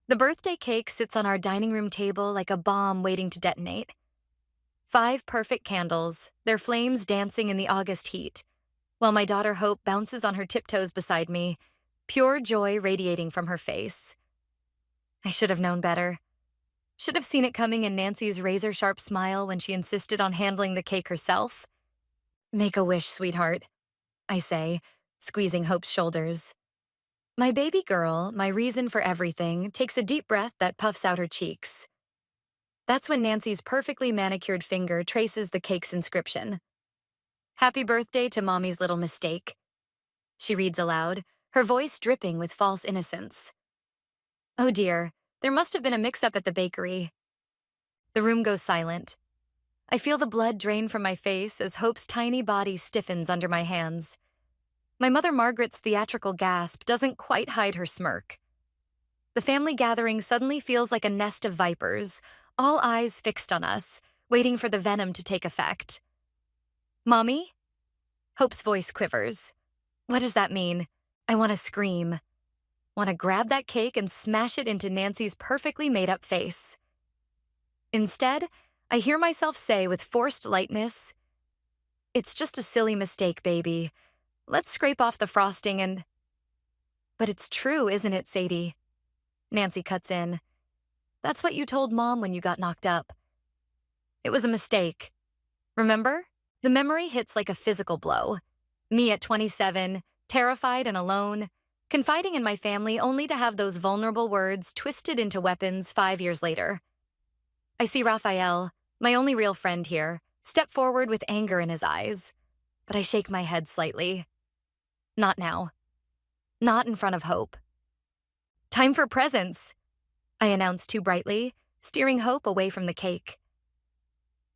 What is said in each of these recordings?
The birthday cake sits on our dining room table like a bomb waiting to detonate. 5 perfect candles, their flames dancing in the August heat, while my daughter Hope bounces on her tiptoes beside me, pure joy radiating from her face. I should have known better. Should have seen it coming in Nancy's razor-sharp smile when she insisted on handling the cake herself. Make a wish, sweetheart, I say, squeezing Hope's shoulders. My baby girl, my reason for everything, takes a deep breath that puffs out her cheeks. That's when Nancy's perfectly manicured finger traces the cake's inscription. Happy birthday to Mommy's little mistake. She reads aloud, her voice dripping with false innocence. Oh dear, there must have been a mix-up at the bakery. The room goes silent. I feel the blood drain from my face as Hope's tiny body stiffens under my hands. My mother Margaret's theatrical gasp doesn't quite hide her smirk. The family gathering suddenly feels like a nest of vipers, all eyes fixed on us, waiting for the venom to take effect. Mommy? Hope's voice quivers. What does that mean? I want to scream. Want to grab that cake and smash it into Nancy's perfectly made-up face. Instead, I hear myself say with forced lightness, "It's just a silly mistake, baby. Let's scrape off the frosting and—" But it's true, isn't it, Sadie? Nancy cuts in. That's what you told Mom when you got knocked up. It was a mistake. Remember? The memory hits like a physical blow. Me at 27, terrified and alone, confiding in my family only to have those vulnerable words twisted into weapons 5 years later. I see Raphael, my only real friend here, step forward with anger in his eyes, but I shake my head slightly. Not now. Not in front of Hope. Time for presents, I announce too brightly, steering Hope away from the cake.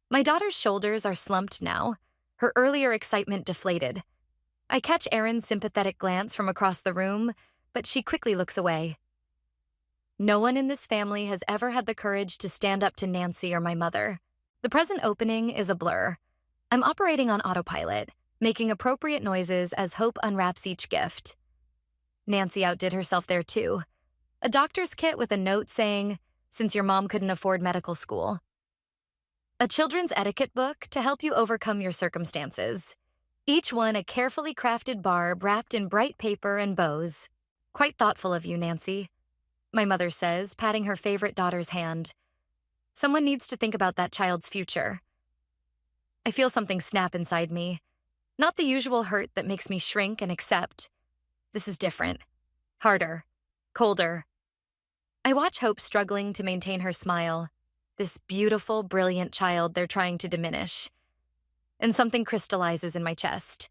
My daughter's shoulders are slumped now, her earlier excitement deflated. I catch Erin's sympathetic glance from across the room, but she quickly looks away. No one in this family has ever had the courage to stand up to Nancy or my mother. The present opening is a blur. I'm operating on autopilot, making appropriate noises as Hope unwraps each gift. Nancy outdid herself there too. A doctor's kit with a note saying, "Since your mom couldn't afford medical school." A children's etiquette book to help you overcome your circumstances. Each one a carefully crafted barb wrapped in bright paper and bows. Quite thoughtful of you, Nancy, my mother says, patting her favorite daughter's hand. Someone needs to think about that child's future. I feel something snap inside me. Not the usual hurt that makes me shrink and accept. This is different. Harder. Colder. I watch Hope struggling to maintain her smile. This beautiful, brilliant child they're trying to diminish. And something crystallizes in my chest.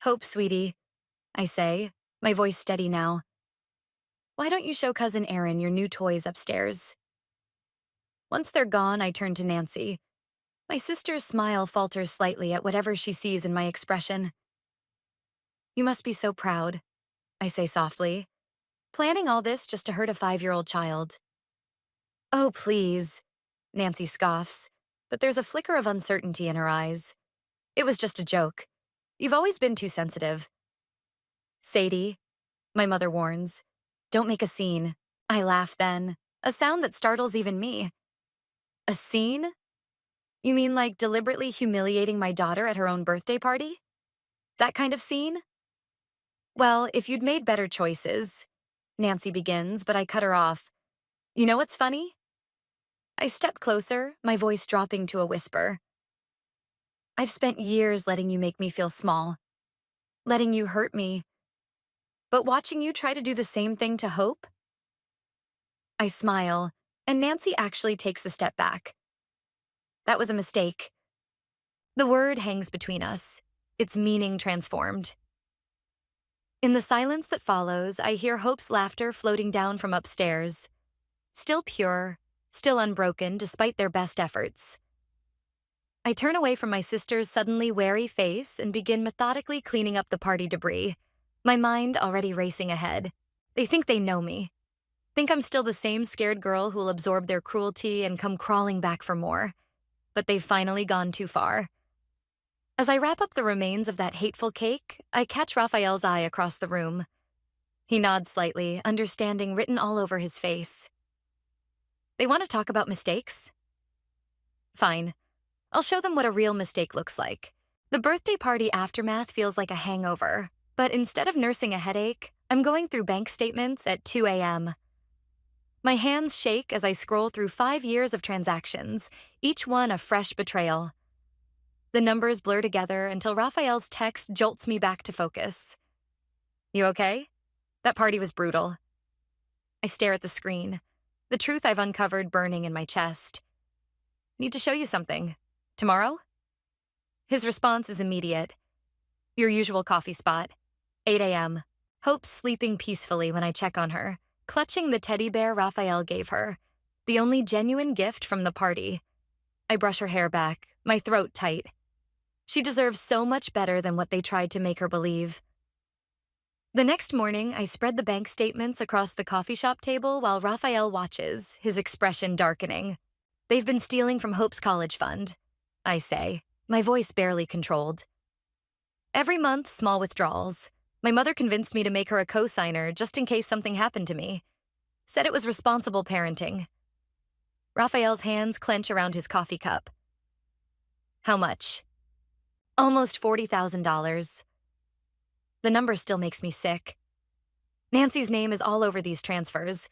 Hope, sweetie, I say, my voice steady now. Why don't you show Cousin Erin your new toys upstairs? Once they're gone, I turn to Nancy. My sister's smile falters slightly at whatever she sees in my expression. You must be so proud, I say softly. Planning all this just to hurt a 5-year-old child. Oh, please, Nancy scoffs, but there's a flicker of uncertainty in her eyes. It was just a joke. You've always been too sensitive. Sadie, my mother warns, don't make a scene. I laugh then, a sound that startles even me. A scene? You mean like deliberately humiliating my daughter at her own birthday party? That kind of scene? Well, if you'd made better choices, Nancy begins, but I cut her off. You know what's funny? I step closer, my voice dropping to a whisper. I've spent years letting you make me feel small, letting you hurt me, but watching you try to do the same thing to Hope? I smile, and Nancy actually takes a step back. That was a mistake. The word hangs between us, its meaning transformed. In the silence that follows, I hear Hope's laughter floating down from upstairs. Still pure, still unbroken despite their best efforts. I turn away from my sister's suddenly wary face and begin methodically cleaning up the party debris, my mind already racing ahead. They think they know me. Think I'm still the same scared girl who'll absorb their cruelty and come crawling back for more. But they've finally gone too far. As I wrap up the remains of that hateful cake, I catch Raphael's eye across the room. He nods slightly, understanding written all over his face. They want to talk about mistakes? Fine. I'll show them what a real mistake looks like. The birthday party aftermath feels like a hangover, but instead of nursing a headache, I'm going through bank statements at 2 a.m. My hands shake as I scroll through 5 years of transactions, each one a fresh betrayal. The numbers blur together until Raphael's text jolts me back to focus. You okay? That party was brutal. I stare at the screen, the truth I've uncovered burning in my chest. Need to show you something. Tomorrow? His response is immediate. Your usual coffee spot. 8 a.m. Hope's sleeping peacefully when I check on her, clutching the teddy bear Raphael gave her, the only genuine gift from the party. I brush her hair back, my throat tight. She deserves so much better than what they tried to make her believe. The next morning, I spread the bank statements across the coffee shop table while Raphael watches, his expression darkening. They've been stealing from Hope's college fund, I say, my voice barely controlled. Every month, small withdrawals. My mother convinced me to make her a co-signer just in case something happened to me. Said it was responsible parenting. Raphael's hands clench around his coffee cup. How much? Almost $40,000. The number still makes me sick. Nancy's name is all over these transfers.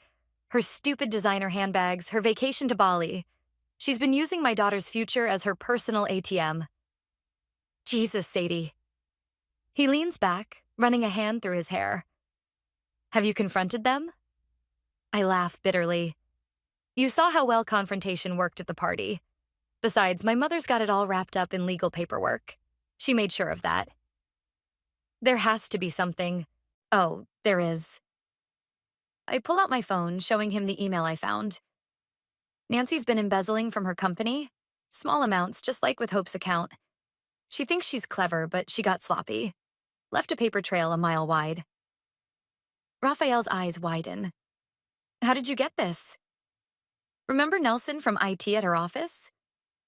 Her stupid designer handbags, her vacation to Bali. She's been using my daughter's future as her personal ATM. Jesus, Sadie. He leans back, running a hand through his hair. Have you confronted them? I laugh bitterly. You saw how well confrontation worked at the party. Besides, my mother's got it all wrapped up in legal paperwork. She made sure of that. There has to be something. Oh, there is. I pull out my phone, showing him the email I found. Nancy's been embezzling from her company. Small amounts, just like with Hope's account. She thinks she's clever, but she got sloppy. Left a paper trail a mile wide. Raphael's eyes widen. How did you get this? Remember Nelson from IT at her office?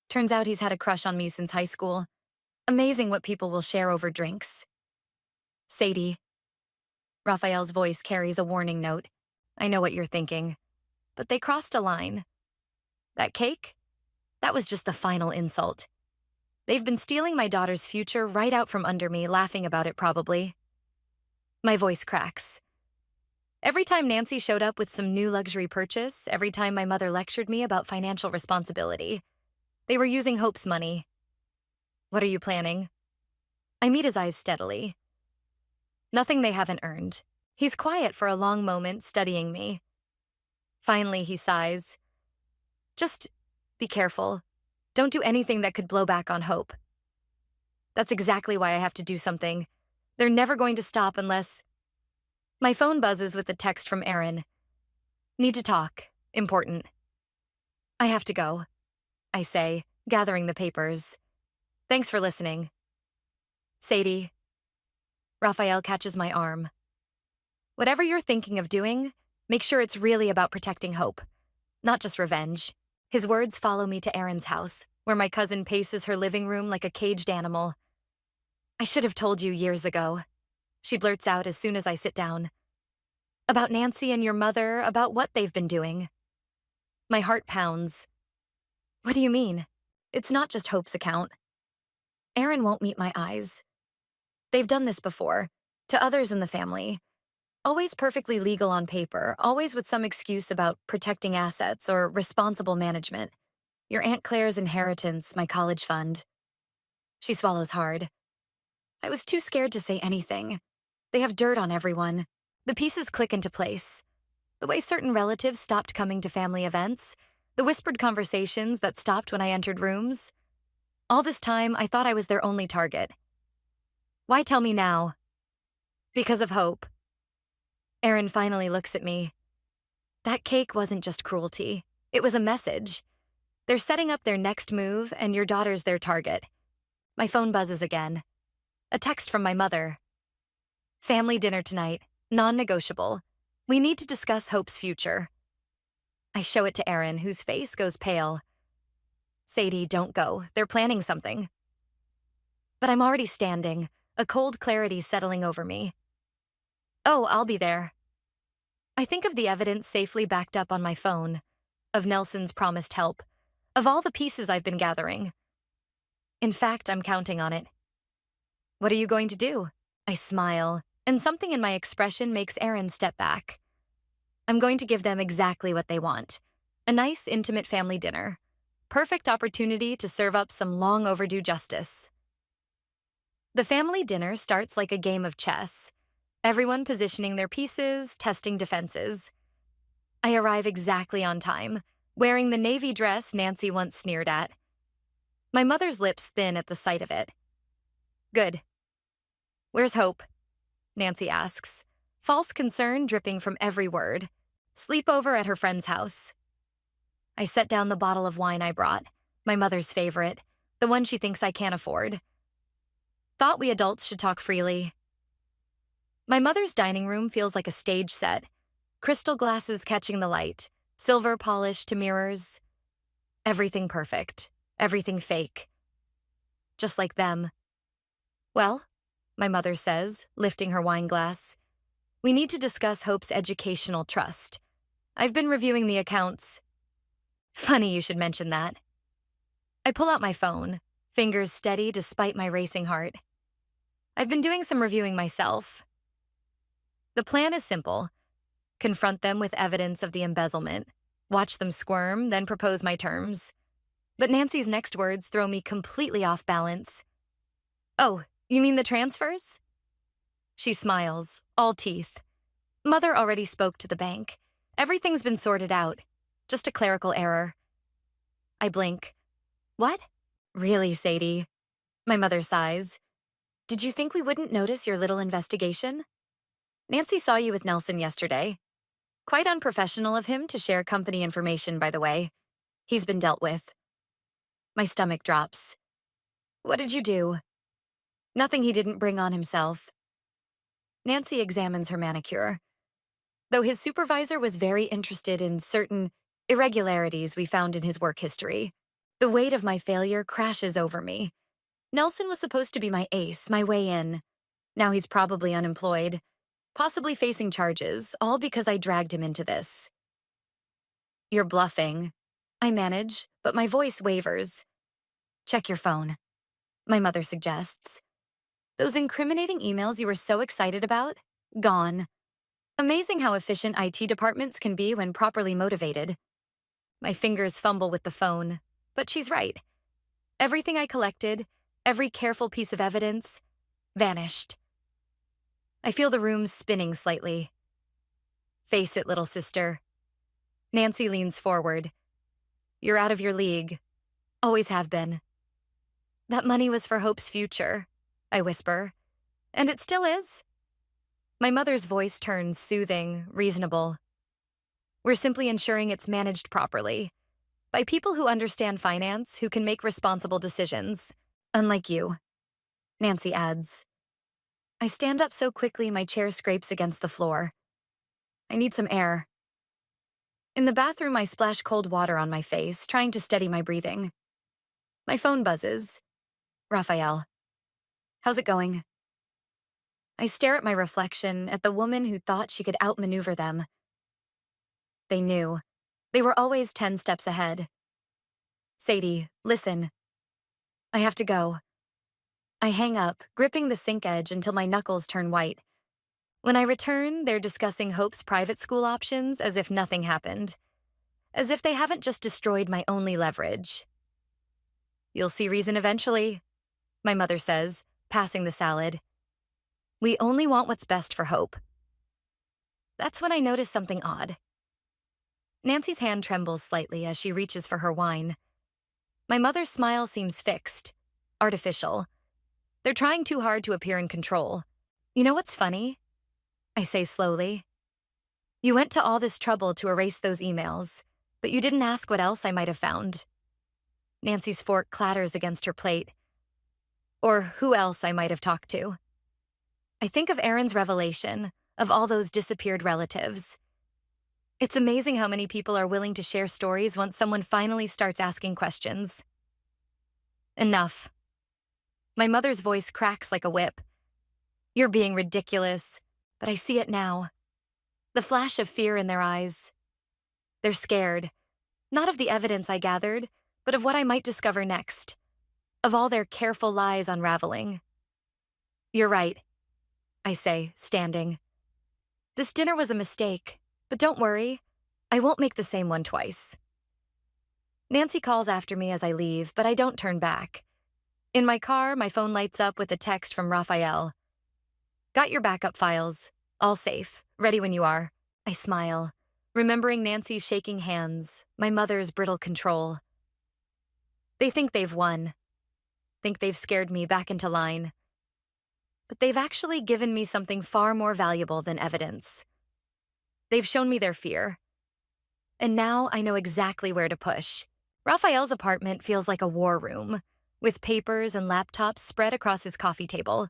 Turns out he's had a crush on me since high school. Amazing what people will share over drinks. Sadie. Raphael's voice carries a warning note. I know what you're thinking. But they crossed a line. That cake? That was just the final insult. They've been stealing my daughter's future right out from under me, laughing about it probably. My voice cracks. Every time Nancy showed up with some new luxury purchase, every time my mother lectured me about financial responsibility, they were using Hope's money. What are you planning? I meet his eyes steadily. Nothing they haven't earned. He's quiet for a long moment, studying me. Finally, he sighs. Just be careful. Don't do anything that could blow back on Hope. That's exactly why I have to do something. They're never going to stop unless... My phone buzzes with a text from Aaron. Need to talk. Important. I have to go, I say, gathering the papers. Thanks for listening. Sadie. Raphael catches my arm. Whatever you're thinking of doing, make sure it's really about protecting Hope, not just revenge. His words follow me to Erin's house, where my cousin paces her living room like a caged animal. I should have told you years ago, she blurts out as soon as I sit down. About Nancy and your mother, about what they've been doing. My heart pounds. What do you mean? It's not just Hope's account. Erin won't meet my eyes. They've done this before, to others in the family. Always perfectly legal on paper, always with some excuse about protecting assets or responsible management. Your Aunt Claire's inheritance, my college fund. She swallows hard. I was too scared to say anything. They have dirt on everyone. The pieces click into place. The way certain relatives stopped coming to family events, the whispered conversations that stopped when I entered rooms. All this time, I thought I was their only target. Why tell me now? Because of Hope. Erin finally looks at me. That cake wasn't just cruelty. It was a message. They're setting up their next move, and your daughter's their target. My phone buzzes again. A text from my mother. Family dinner tonight. Non-negotiable. We need to discuss Hope's future. I show it to Erin, whose face goes pale. Sadie, don't go. They're planning something. But I'm already standing, a cold clarity settling over me. Oh, I'll be there. I think of the evidence safely backed up on my phone. of Nelson's promised help, of all the pieces I've been gathering. In fact, I'm counting on it. What are you going to do? I smile, and something in my expression makes Aaron step back. I'm going to give them exactly what they want. A nice, intimate family dinner. Perfect opportunity to serve up some long overdue justice. The family dinner starts like a game of chess. Everyone positioning their pieces, testing defenses. I arrive exactly on time, wearing the navy dress Nancy once sneered at. My mother's lips thin at the sight of it. Good. Where's Hope? Nancy asks, false concern dripping from every word. Sleepover at her friend's house. I set down the bottle of wine I brought, my mother's favorite, the one she thinks I can't afford. Thought we adults should talk freely. My mother's dining room feels like a stage set, crystal glasses catching the light, silver polish to mirrors. Everything perfect, everything fake. Just like them. Well, my mother says, lifting her wine glass, we need to discuss Hope's educational trust. I've been reviewing the accounts. Funny you should mention that. I pull out my phone, fingers steady despite my racing heart. I've been doing some reviewing myself. The plan is simple. Confront them with evidence of the embezzlement, watch them squirm, then propose my terms. But Nancy's next words throw me completely off balance. Oh, you mean the transfers? She smiles, all teeth. Mother already spoke to the bank. Everything's been sorted out. Just a clerical error. I blink. What? Really, Sadie? My mother sighs. Did you think we wouldn't notice your little investigation? Nancy saw you with Nelson yesterday. Quite unprofessional of him to share company information, by the way. He's been dealt with. My stomach drops. What did you do? Nothing he didn't bring on himself. Nancy examines her manicure. Though his supervisor was very interested in certain irregularities we found in his work history, the weight of my failure crashes over me. Nelson was supposed to be my ace, my way in. Now he's probably unemployed, possibly facing charges, all because I dragged him into this. You're bluffing. I manage, but my voice wavers. Check your phone, my mother suggests. Those incriminating emails you were so excited about? Gone. Amazing how efficient IT departments can be when properly motivated. My fingers fumble with the phone, but she's right. Everything I collected, every careful piece of evidence, vanished. I feel the room spinning slightly. Face it, little sister. Nancy leans forward. You're out of your league. Always have been. That money was for Hope's future, I whisper. And it still is. My mother's voice turns soothing, reasonable. We're simply ensuring it's managed properly, by people who understand finance, who can make responsible decisions. Unlike you, Nancy adds. I stand up so quickly my chair scrapes against the floor. I need some air. In the bathroom, I splash cold water on my face, trying to steady my breathing. My phone buzzes. Raphael. How's it going? I stare at my reflection, at the woman who thought she could outmaneuver them. They knew. They were always 10 steps ahead. Sadie, listen. I have to go. I hang up, gripping the sink edge until my knuckles turn white. When I return, they're discussing Hope's private school options as if nothing happened. As if they haven't just destroyed my only leverage. You'll see reason eventually, my mother says, passing the salad. We only want what's best for Hope. That's when I notice something odd. Nancy's hand trembles slightly as she reaches for her wine. My mother's smile seems fixed, artificial. They're trying too hard to appear in control. You know what's funny? I say slowly. You went to all this trouble to erase those emails, but you didn't ask what else I might have found. Nancy's fork clatters against her plate. Or who else I might have talked to. I think of Aaron's revelation, of all those disappeared relatives. It's amazing how many people are willing to share stories once someone finally starts asking questions. Enough. My mother's voice cracks like a whip. You're being ridiculous, but I see it now. The flash of fear in their eyes. They're scared. Not of the evidence I gathered, but of what I might discover next, of all their careful lies unraveling. You're right, I say, standing. This dinner was a mistake, but don't worry, I won't make the same one twice. Nancy calls after me as I leave, but I don't turn back. In my car, my phone lights up with a text from Raphael. Got your backup files. All safe. Ready when you are. I smile, remembering Nancy's shaking hands, my mother's brittle control. They think they've won. Think they've scared me back into line. But they've actually given me something far more valuable than evidence. They've shown me their fear. And now I know exactly where to push. Raphael's apartment feels like a war room, with papers and laptops spread across his coffee table.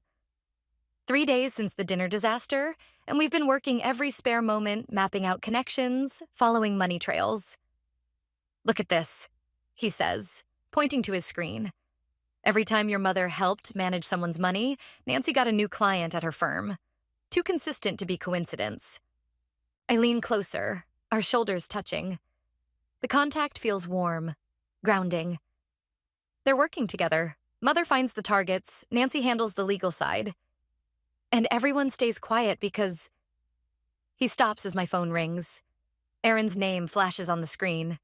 3 days since the dinner disaster, and we've been working every spare moment mapping out connections, following money trails. Look at this, he says, pointing to his screen. Every time your mother helped manage someone's money, Nancy got a new client at her firm. Too consistent to be coincidence. I lean closer, our shoulders touching. The contact feels warm, grounding. They're working together. Mother finds the targets, Nancy handles the legal side. And everyone stays quiet because... He stops as my phone rings. Erin's name flashes on the screen.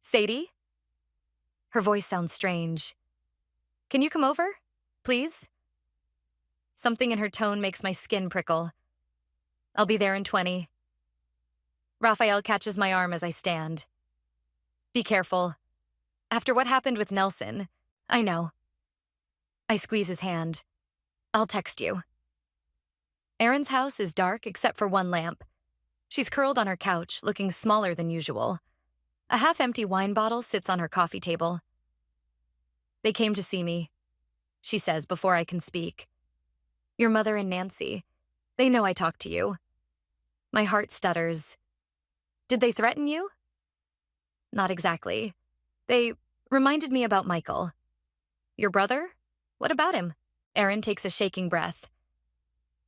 Sadie? Her voice sounds strange. Can you come over? Please? Something in her tone makes my skin prickle. I'll be there in 20. Raphael catches my arm as I stand. Be careful. After what happened with Nelson, I know. I squeeze his hand. I'll text you. Erin's house is dark except for one lamp. She's curled on her couch, looking smaller than usual. A half-empty wine bottle sits on her coffee table. They came to see me, she says before I can speak. Your mother and Nancy. They know I talked to you. My heart stutters. Did they threaten you? Not exactly. They reminded me about Michael. Your brother? What about him? Erin takes a shaking breath.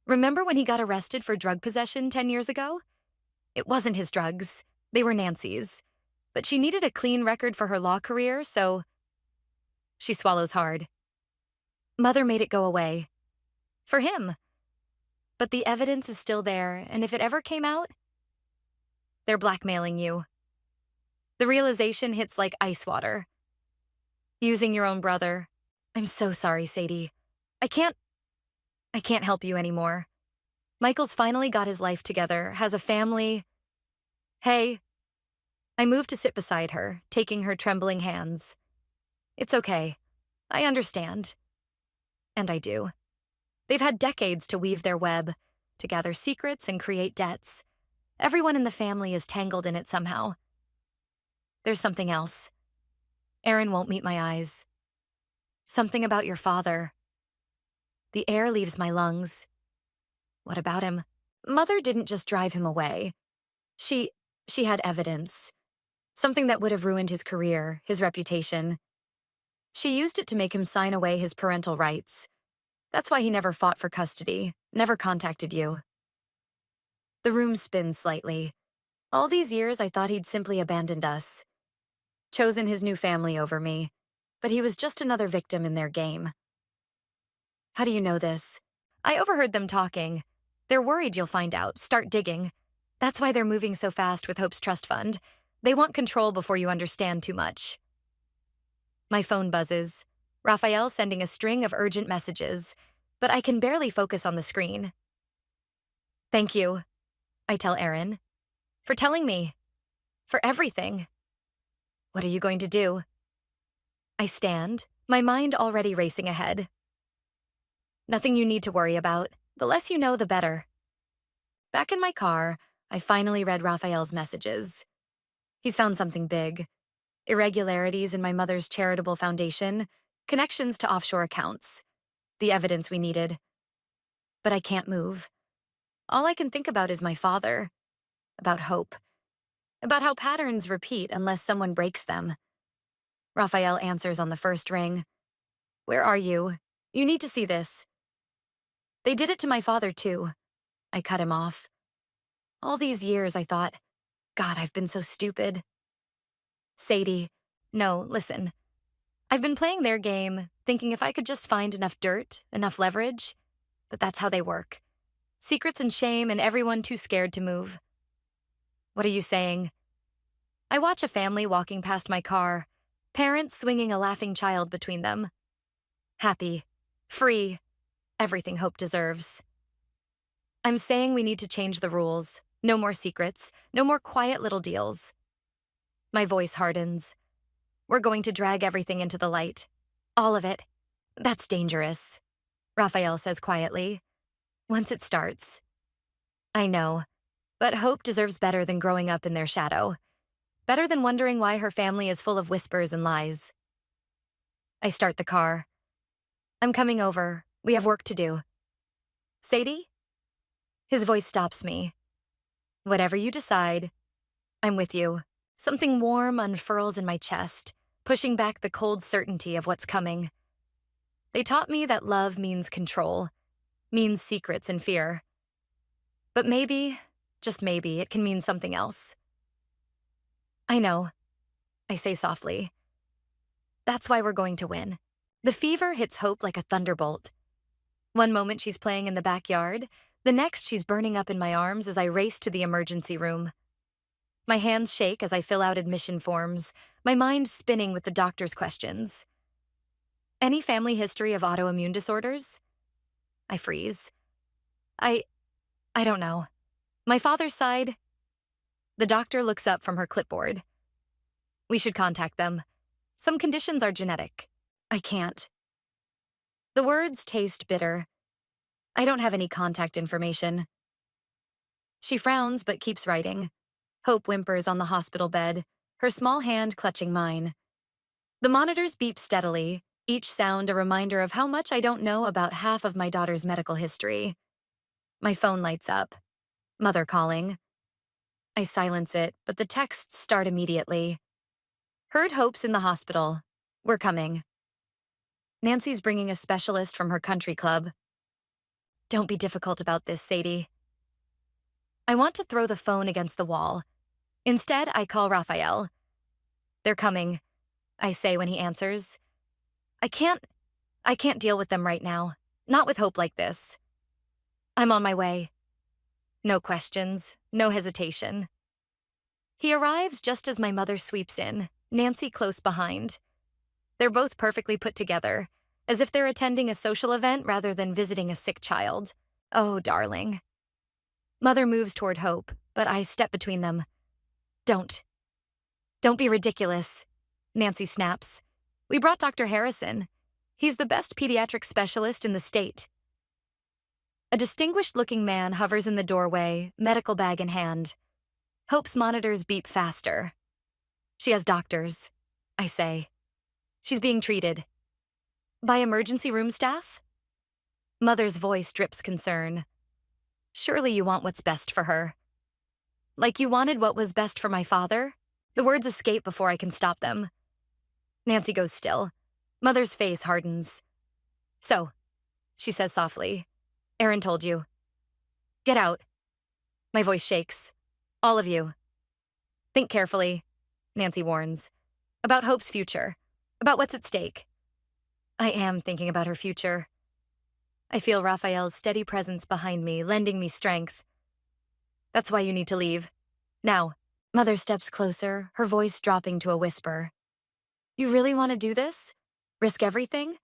Remember when he got arrested for drug possession 10 years ago? It wasn't his drugs. They were Nancy's. But she needed a clean record for her law career, so... She swallows hard. Mother made it go away. For him. But the evidence is still there, and if it ever came out... They're blackmailing you. The realization hits like ice water. Using your own brother. I'm so sorry, Sadie. I can't help you anymore. Michael's finally got his life together, has a family. Hey. I move to sit beside her, taking her trembling hands. It's okay. I understand. And I do. They've had decades to weave their web, to gather secrets and create debts. Everyone in the family is tangled in it somehow. There's something else. Erin won't meet my eyes. Something about your father. The air leaves my lungs. What about him? Mother didn't just drive him away. She had evidence. Something that would have ruined his career, his reputation. She used it to make him sign away his parental rights. That's why he never fought for custody, never contacted you. The room spins slightly. All these years I thought he'd simply abandoned us. Chosen his new family over me. But he was just another victim in their game. How do you know this? I overheard them talking. They're worried you'll find out, start digging. That's why they're moving so fast with Hope's trust fund. They want control before you understand too much. My phone buzzes. Raphael sending a string of urgent messages, but I can barely focus on the screen. Thank you, I tell Erin. For telling me. For everything. What are you going to do? I stand, my mind already racing ahead. Nothing you need to worry about. The less you know, the better. Back in my car, I finally read Raphael's messages. He's found something big. Irregularities in my mother's charitable foundation, connections to offshore accounts. The evidence we needed. But I can't move. All I can think about is my father. About Hope. About how patterns repeat unless someone breaks them. Raphael answers on the first ring. Where are you? You need to see this. They did it to my father, too. I cut him off. All these years, I thought, God, I've been so stupid. Sadie. No, listen. I've been playing their game, thinking if I could just find enough dirt, enough leverage, but that's how they work. Secrets and shame and everyone too scared to move. What are you saying? I watch a family walking past my car, parents swinging a laughing child between them. Happy, free, everything Hope deserves. I'm saying we need to change the rules. No more secrets, no more quiet little deals. My voice hardens. We're going to drag everything into the light. All of it. That's dangerous, Raphael says quietly. Once it starts. I know, but Hope deserves better than growing up in their shadow. Better than wondering why her family is full of whispers and lies. I start the car. I'm coming over. We have work to do. Sadie? His voice stops me. Whatever you decide, I'm with you. Something warm unfurls in my chest, pushing back the cold certainty of what's coming. They taught me that love means control, means secrets and fear. But maybe, just maybe, it can mean something else. I know, I say softly. That's why we're going to win. The fever hits Hope like a thunderbolt. One moment she's playing in the backyard, the next she's burning up in my arms as I race to the emergency room. My hands shake as I fill out admission forms, my mind spinning with the doctor's questions. Any family history of autoimmune disorders? I freeze. I don't know. My father's side? The doctor looks up from her clipboard. We should contact them. Some conditions are genetic. I can't. The words taste bitter. I don't have any contact information. She frowns but keeps writing. Hope whimpers on the hospital bed, her small hand clutching mine. The monitors beep steadily, each sound a reminder of how much I don't know about half of my daughter's medical history. My phone lights up. Mother calling. I silence it, but the texts start immediately. Heard Hope's in the hospital. We're coming. Nancy's bringing a specialist from her country club. Don't be difficult about this, Sadie. I want to throw the phone against the wall. Instead, I call Raphael. They're coming, I say when he answers. I can't deal with them right now. Not with Hope like this. I'm on my way. No questions, no hesitation. He arrives just as my mother sweeps in, Nancy close behind. They're both perfectly put together, as if they're attending a social event rather than visiting a sick child. Oh, darling. Mother moves toward Hope, but I step between them. Don't be ridiculous, Nancy snaps. We brought Dr. Harrison. He's the best pediatric specialist in the state. A distinguished-looking man hovers in the doorway, medical bag in hand. Hope's monitors beep faster. She has doctors, I say. She's being treated. By emergency room staff? Mother's voice drips concern. Surely you want what's best for her. Like you wanted what was best for my father? The words escape before I can stop them. Nancy goes still. Mother's face hardens. So, she says softly, Aaron told you. Get out. My voice shakes. All of you. Think carefully, Nancy warns. About Hope's future. About what's at stake. I am thinking about her future. I feel Raphael's steady presence behind me, lending me strength. That's why you need to leave. Now. Mother steps closer, her voice dropping to a whisper. You really want to do this? Risk everything?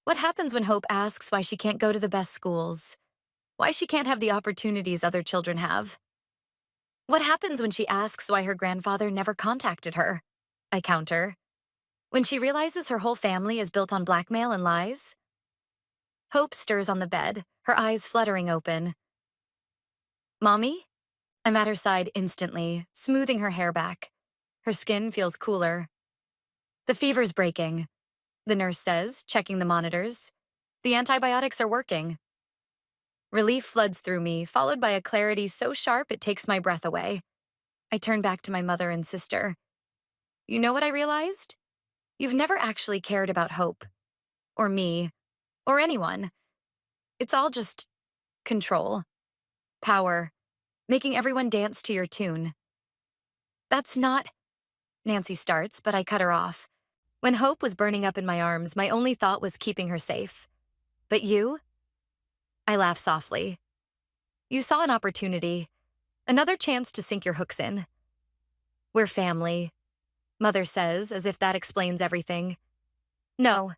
What happens when Hope asks why she can't go to the best schools? Why she can't have the opportunities other children have? What happens when she asks why her grandfather never contacted her? I counter. When she realizes her whole family is built on blackmail and lies? Hope stirs on the bed, her eyes fluttering open. Mommy? I'm at her side instantly, smoothing her hair back. Her skin feels cooler. The fever's breaking, the nurse says, checking the monitors. The antibiotics are working. Relief floods through me, followed by a clarity so sharp it takes my breath away. I turn back to my mother and sister. You know what I realized? You've never actually cared about Hope. Or me. Or anyone. It's all just control. Power. Making everyone dance to your tune. That's not... Nancy starts, but I cut her off. When Hope was burning up in my arms, my only thought was keeping her safe. But you? I laugh softly. You saw an opportunity, another chance to sink your hooks in. We're family, Mother says, as if that explains everything. No.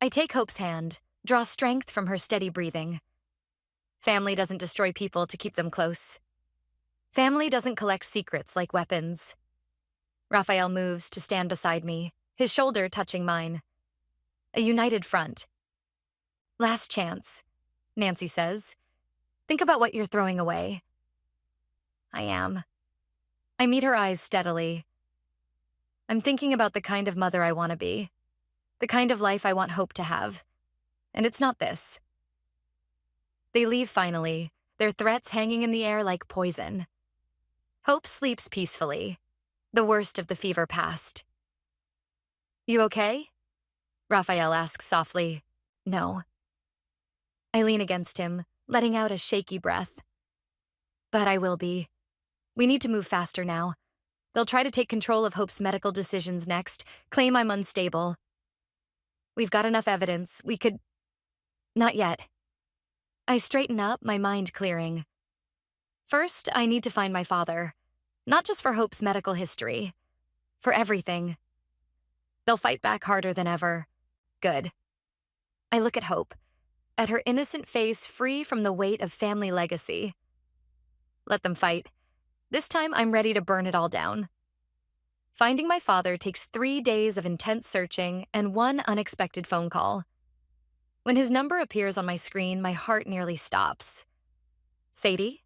I take Hope's hand, draw strength from her steady breathing. Family doesn't destroy people to keep them close. Family doesn't collect secrets like weapons. Raphael moves to stand beside me, his shoulder touching mine. A united front. Last chance, Nancy says. Think about what you're throwing away. I am. I meet her eyes steadily. I'm thinking about the kind of mother I want to be, the kind of life I want Hope to have. And it's not this. They leave finally, their threats hanging in the air like poison. Hope sleeps peacefully, the worst of the fever past. You okay? Raphael asks softly. No. I lean against him, letting out a shaky breath. But I will be. We need to move faster now. They'll try to take control of Hope's medical decisions next, claim I'm unstable. We've got enough evidence. We could... Not yet. I straighten up, my mind clearing. First, I need to find my father. Not just for Hope's medical history. For everything. They'll fight back harder than ever. Good. I look at Hope, at her innocent face free from the weight of family legacy. Let them fight. This time, I'm ready to burn it all down. Finding my father takes 3 days of intense searching and one unexpected phone call. When his number appears on my screen, my heart nearly stops. Sadie?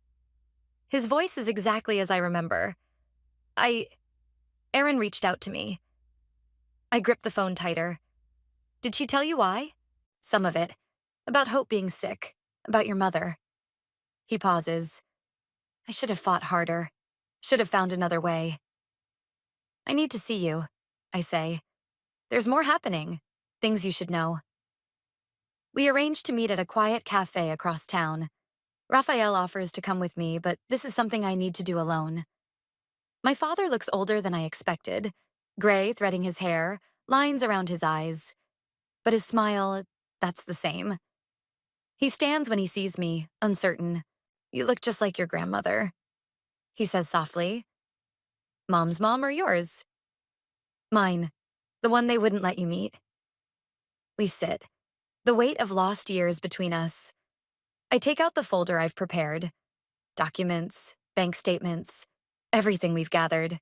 His voice is exactly as I remember. Erin reached out to me. I gripped the phone tighter. Did she tell you why? Some of it. About Hope being sick. About your mother. He pauses. I should have fought harder. Should have found another way. I need to see you, I say. There's more happening. Things you should know. We arrange to meet at a quiet cafe across town. Raphael offers to come with me, but this is something I need to do alone. My father looks older than I expected. Gray threading his hair, lines around his eyes. But his smile, that's the same. He stands when he sees me, uncertain. You look just like your grandmother, he says softly. Mom's mom or yours? Mine. The one they wouldn't let you meet. We sit. The weight of lost years between us. I take out the folder I've prepared. Documents, bank statements, everything we've gathered.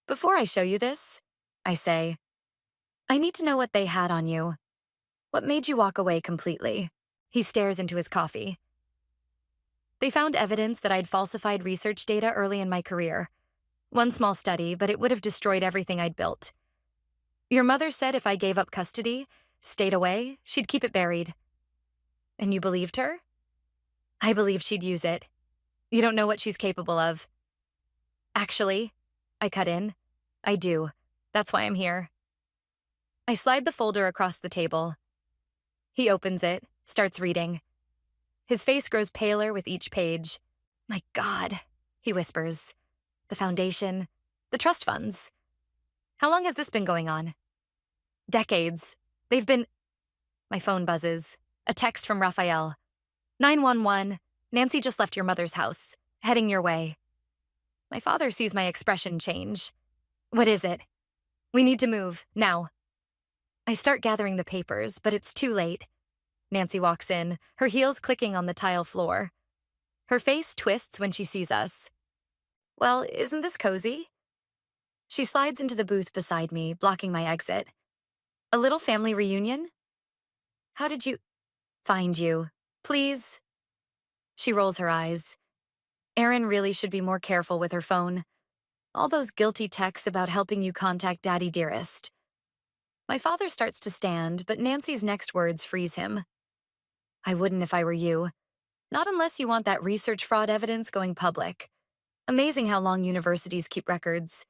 Before I show you this, I say, I need to know what they had on you. What made you walk away completely? He stares into his coffee. They found evidence that I'd falsified research data early in my career. One small study, but it would have destroyed everything I'd built. Your mother said if I gave up custody, stayed away, she'd keep it buried. And you believed her? I believed she'd use it. You don't know what she's capable of. Actually, I cut in. I do. That's why I'm here. I slide the folder across the table. He opens it, starts reading. His face grows paler with each page. My God, he whispers. The foundation, the trust funds. How long has this been going on? Decades. They've been... My phone buzzes. A text from Raphael. 911, Nancy just left your mother's house, heading your way. My father sees my expression change. What is it? We need to move, now. I start gathering the papers, but it's too late. Nancy walks in, her heels clicking on the tile floor. Her face twists when she sees us. Well, isn't this cozy? She slides into the booth beside me, blocking my exit. A little family reunion? How did you... Find you. Please? She rolls her eyes. Erin really should be more careful with her phone. All those guilty texts about helping you contact Daddy Dearest. My father starts to stand, but Nancy's next words freeze him. I wouldn't if I were you. Not unless you want that research fraud evidence going public. Amazing how long universities keep records.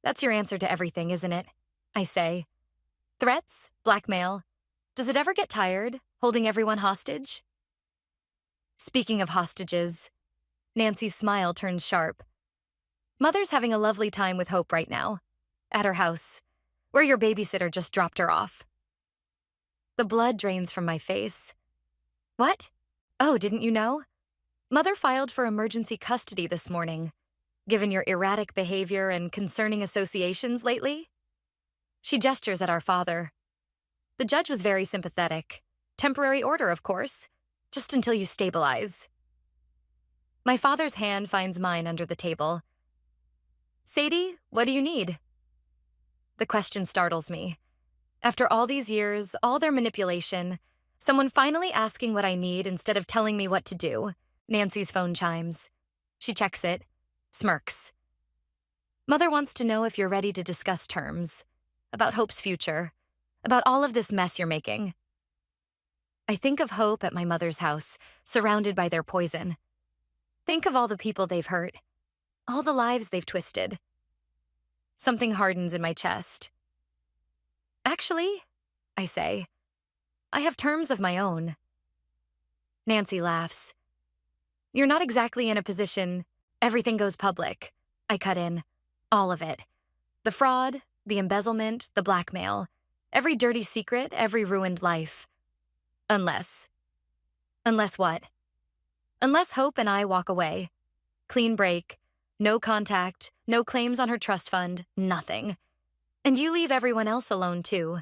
That's your answer to everything, isn't it? I say. Threats? Blackmail? Does it ever get tired, holding everyone hostage? Speaking of hostages, Nancy's smile turns sharp. Mother's having a lovely time with Hope right now. At her house, where your babysitter just dropped her off. The blood drains from my face. What? Oh, didn't you know? Mother filed for emergency custody this morning. Given your erratic behavior and concerning associations lately? She gestures at our father. The judge was very sympathetic. Temporary order, of course. Just until you stabilize. My father's hand finds mine under the table. Sadie, what do you need? The question startles me. After all these years, all their manipulation, someone finally asking what I need instead of telling me what to do. Nancy's phone chimes. She checks it, smirks. Mother wants to know if you're ready to discuss terms, about Hope's future, about all of this mess you're making. I think of Hope at my mother's house, surrounded by their poison. Think of all the people they've hurt, all the lives they've twisted. Something hardens in my chest. Actually, I say, I have terms of my own. Nancy laughs. You're not exactly in a position, everything goes public. I cut in. All of it. The fraud, the embezzlement, the blackmail. Every dirty secret, every ruined life. Unless. Unless what? Unless Hope and I walk away. Clean break. No contact, no claims on her trust fund, nothing. And you leave everyone else alone too.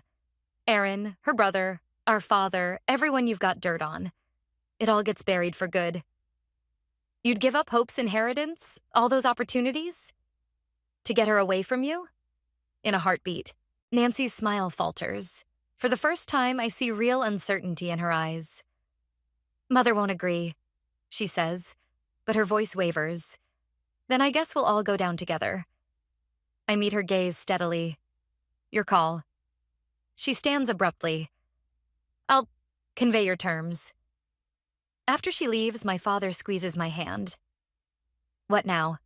Aaron, her brother, our father, everyone you've got dirt on. It all gets buried for good. You'd give up Hope's inheritance, all those opportunities? To get her away from you? In a heartbeat. Nancy's smile falters. For the first time, I see real uncertainty in her eyes. Mother won't agree, she says, but her voice wavers. Then I guess we'll all go down together. I meet her gaze steadily. Your call. She stands abruptly. I'll convey your terms. After she leaves, my father squeezes my hand. What now?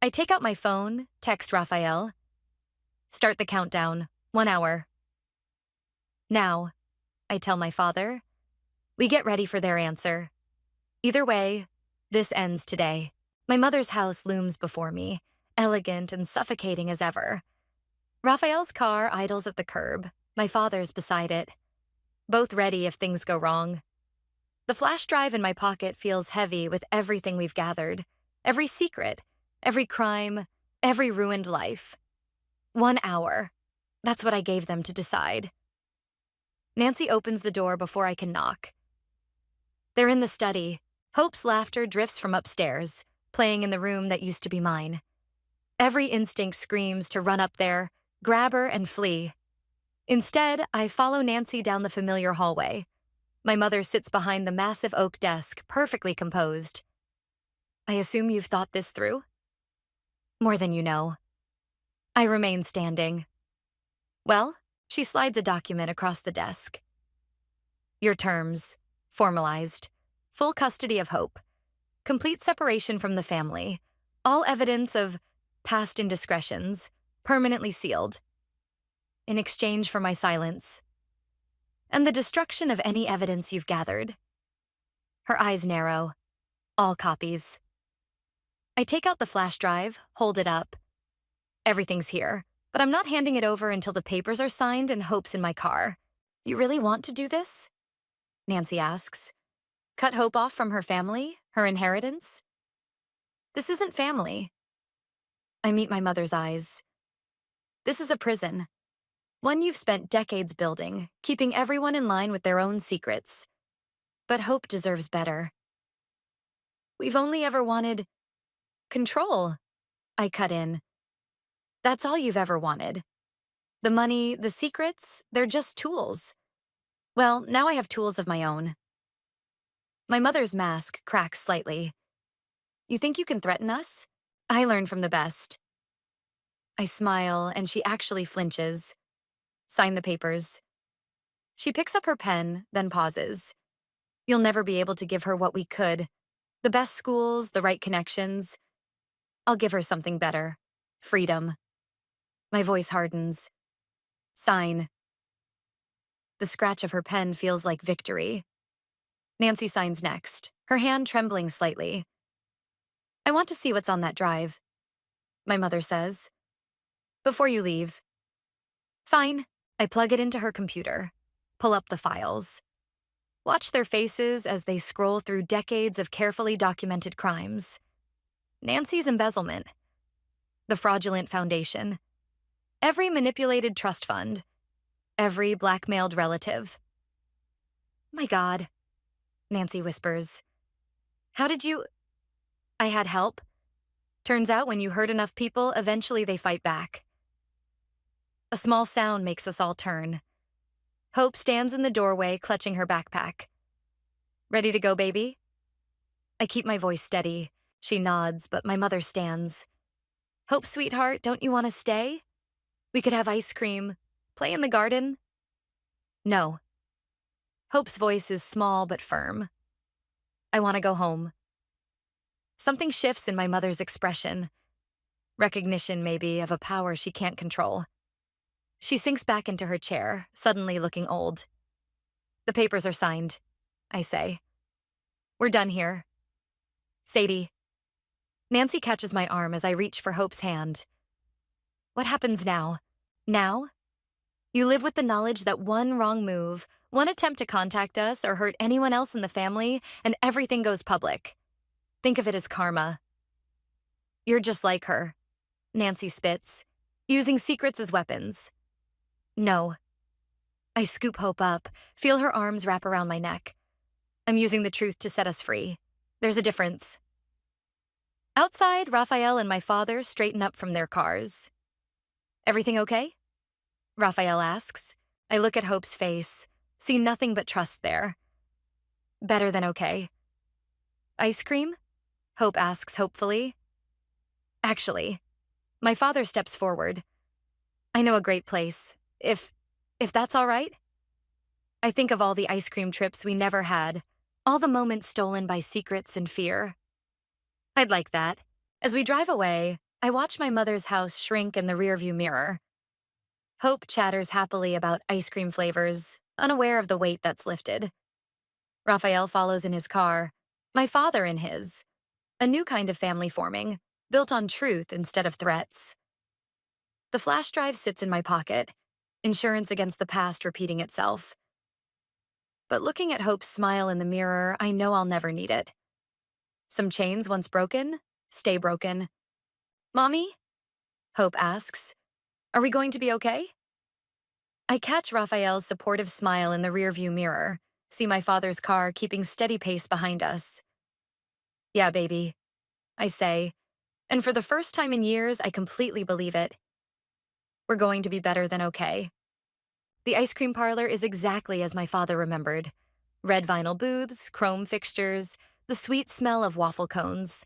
I take out my phone, text Raphael. Start the countdown. 1 hour. Now, I tell my father. We get ready for their answer. Either way, this ends today. My mother's house looms before me, elegant and suffocating as ever. Raphael's car idles at the curb, my father's beside it. Both ready if things go wrong. The flash drive in my pocket feels heavy with everything we've gathered. Every secret, every crime, every ruined life. 1 hour. That's what I gave them to decide. Nancy opens the door before I can knock. They're in the study. Hope's laughter drifts from upstairs, playing in the room that used to be mine. Every instinct screams to run up there, grab her, and flee. Instead, I follow Nancy down the familiar hallway. My mother sits behind the massive oak desk, perfectly composed. I assume you've thought this through? More than you know. I remain standing. Well, she slides a document across the desk. Your terms, formalized. Full custody of Hope. Complete separation from the family. All evidence of past indiscretions, permanently sealed. In exchange for my silence. And the destruction of any evidence you've gathered. Her eyes narrow. All copies. I take out the flash drive, hold it up. Everything's here, but I'm not handing it over until the papers are signed and Hope's in my car. You really want to do this? Nancy asks. Cut Hope off from her family, her inheritance? This isn't family. I meet my mother's eyes. This is a prison. One you've spent decades building, keeping everyone in line with their own secrets. But Hope deserves better. We've only ever wanted control, I cut in. That's all you've ever wanted. The money, the secrets, they're just tools. Well, now I have tools of my own. My mother's mask cracks slightly. You think you can threaten us? I learn from the best. I smile, and she actually flinches. Sign the papers. She picks up her pen, then pauses. You'll never be able to give her what we could. The best schools, the right connections. I'll give her something better. Freedom. My voice hardens. Sign. The scratch of her pen feels like victory. Nancy signs next, her hand trembling slightly. I want to see what's on that drive. my mother says. Before you leave. Fine. I plug it into her computer, pull up the files, watch their faces as they scroll through decades of carefully documented crimes. Nancy's embezzlement, the fraudulent foundation, every manipulated trust fund, every blackmailed relative. My God, Nancy whispers. How did you— I had help. Turns out when you hurt enough people, eventually they fight back. A small sound makes us all turn. Hope stands in the doorway, clutching her backpack. Ready to go, baby? I keep my voice steady. She nods, but my mother stands. Hope, sweetheart, don't you want to stay? We could have ice cream, play in the garden. No. Hope's voice is small but firm. I want to go home. Something shifts in my mother's expression. Recognition, maybe, of a power she can't control. She sinks back into her chair, suddenly looking old. The papers are signed, I say. We're done here. Sadie. Nancy catches my arm as I reach for Hope's hand. What happens now? Now? You live with the knowledge that one wrong move, one attempt to contact us or hurt anyone else in the family, and everything goes public. Think of it as karma. You're just like her, Nancy spits, using secrets as weapons. No. I scoop Hope up, feel her arms wrap around my neck. I'm using the truth to set us free. There's a difference. Outside, Raphael and my father straighten up from their cars. Everything okay? Raphael asks. I look at Hope's face, see nothing but trust there. Better than okay. Ice cream? Hope asks hopefully. Actually, my father steps forward. I know a great place. If that's all right? I think of all the ice cream trips we never had, all the moments stolen by secrets and fear. I'd like that. As we drive away, I watch my mother's house shrink in the rearview mirror. Hope chatters happily about ice cream flavors, unaware of the weight that's lifted. Raphael follows in his car, my father in his. A new kind of family forming, built on truth instead of threats. The flash drive sits in my pocket, insurance against the past repeating itself. But looking at Hope's smile in the mirror, I know I'll never need it. Some chains once broken, stay broken. Mommy? Hope asks. Are we going to be okay? I catch Raphael's supportive smile in the rearview mirror, see my father's car keeping steady pace behind us. Yeah, baby, I say, and for the first time in years, I completely believe it. We're going to be better than okay. The ice cream parlor is exactly as my father remembered. Red vinyl booths, chrome fixtures, the sweet smell of waffle cones.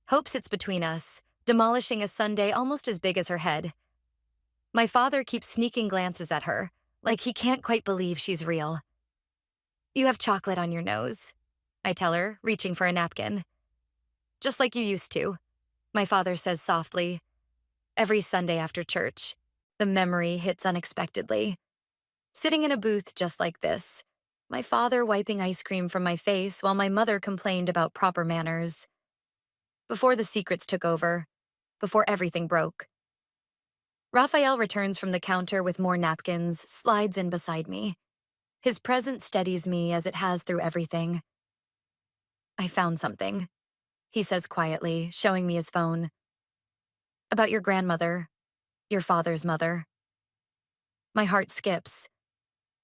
Hope sits between us, demolishing a sundae almost as big as her head. My father keeps sneaking glances at her, like he can't quite believe she's real. You have chocolate on your nose, I tell her, reaching for a napkin. Just like you used to, my father says softly. Every Sunday after church, the memory hits unexpectedly. Sitting in a booth just like this, my father wiping ice cream from my face while my mother complained about proper manners. Before the secrets took over, before everything broke. Raphael returns from the counter with more napkins, slides in beside me. His presence steadies me as it has through everything. I found something, he says quietly, showing me his phone. About your grandmother, your father's mother. My heart skips.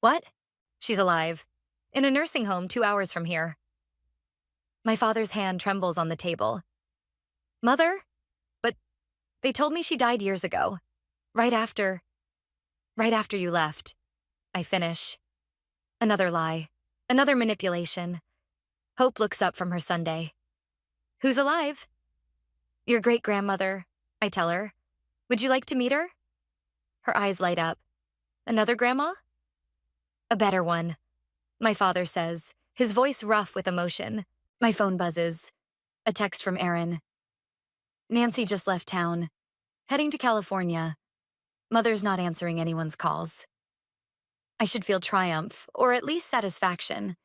What? She's alive. In a nursing home 2 hours from here. My father's hand trembles on the table. Mother? But they told me she died years ago. Right after you left. I finish. Another lie. Another manipulation. Hope looks up from her sundae. Who's alive? Your great-grandmother, I tell her. Would you like to meet her? Her eyes light up. Another grandma? A better one, my father says, his voice rough with emotion. My phone buzzes. A text from Erin. Nancy just left town. Heading to California. Mother's not answering anyone's calls. I should feel triumph, or at least satisfaction.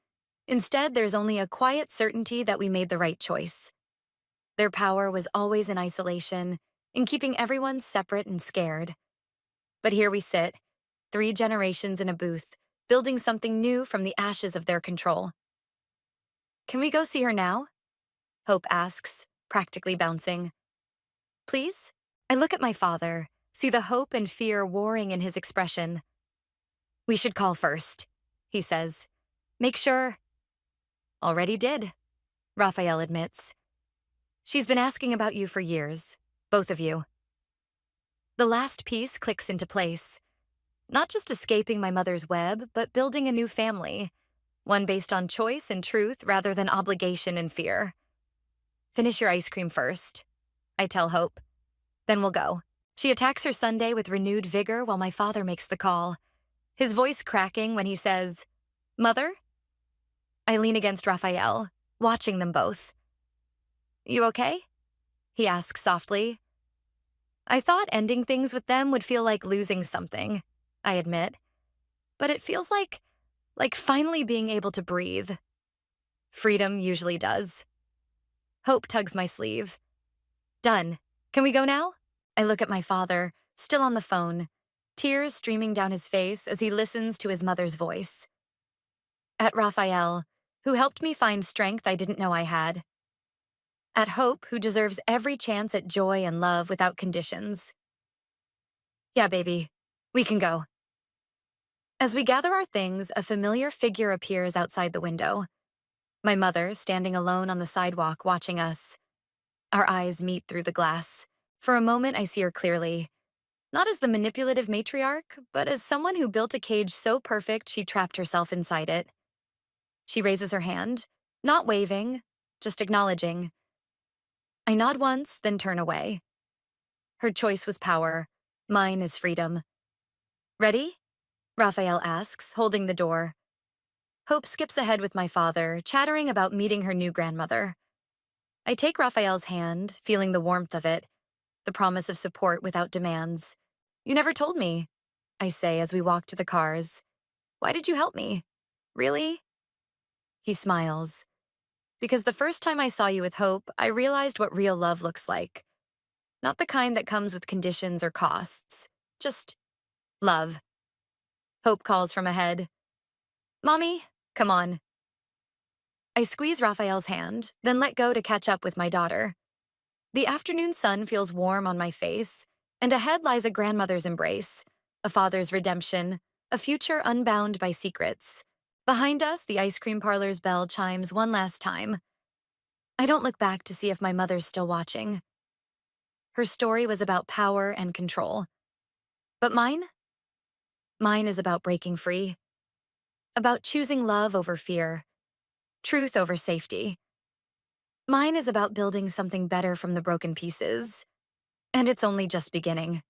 Instead, there's only a quiet certainty that we made the right choice. Their power was always in isolation, in keeping everyone separate and scared. But here we sit, 3 generations in a booth, building something new from the ashes of their control. Can we go see her now? Hope asks, practically bouncing. Please? I look at my father, see the hope and fear warring in his expression. We should call first, he says. Make sure. Already did, Raphael admits. She's been asking about you for years, both of you. The last piece clicks into place. Not just escaping my mother's web, but building a new family, one based on choice and truth rather than obligation and fear. Finish your ice cream first, I tell Hope. Then we'll go. She attacks her sundae with renewed vigor while my father makes the call, his voice cracking when he says, Mother? I lean against Raphael, watching them both. You okay? He asks softly. I thought ending things with them would feel like losing something, I admit. But it feels like finally being able to breathe. Freedom usually does. Hope tugs my sleeve. Done. Can we go now? I look at my father, still on the phone, tears streaming down his face as he listens to his mother's voice. At Raphael, who helped me find strength I didn't know I had. At Hope, who deserves every chance at joy and love without conditions. Yeah, baby, we can go. As we gather our things, a familiar figure appears outside the window. My mother, standing alone on the sidewalk, watching us. Our eyes meet through the glass. For a moment, I see her clearly. Not as the manipulative matriarch, but as someone who built a cage so perfect she trapped herself inside it. She raises her hand, not waving, just acknowledging. I nod once, then turn away. Her choice was power. Mine is freedom. Ready? Raphael asks, holding the door. Hope skips ahead with my father, chattering about meeting her new grandmother. I take Raphael's hand, feeling the warmth of it, the promise of support without demands. You never told me, I say as we walk to the cars. Why did you help me? Really? He smiles. Because the first time I saw you with Hope, I realized what real love looks like. Not the kind that comes with conditions or costs. Just love. Hope calls from ahead. Mommy, come on. I squeeze Raphael's hand, then let go to catch up with my daughter. The afternoon sun feels warm on my face, and ahead lies a grandmother's embrace, a father's redemption, a future unbound by secrets. Behind us, the ice cream parlor's bell chimes one last time. I don't look back to see if my mother's still watching. Her story was about power and control. But mine? Mine is about breaking free. About choosing love over fear. Truth over safety. Mine is about building something better from the broken pieces. And it's only just beginning.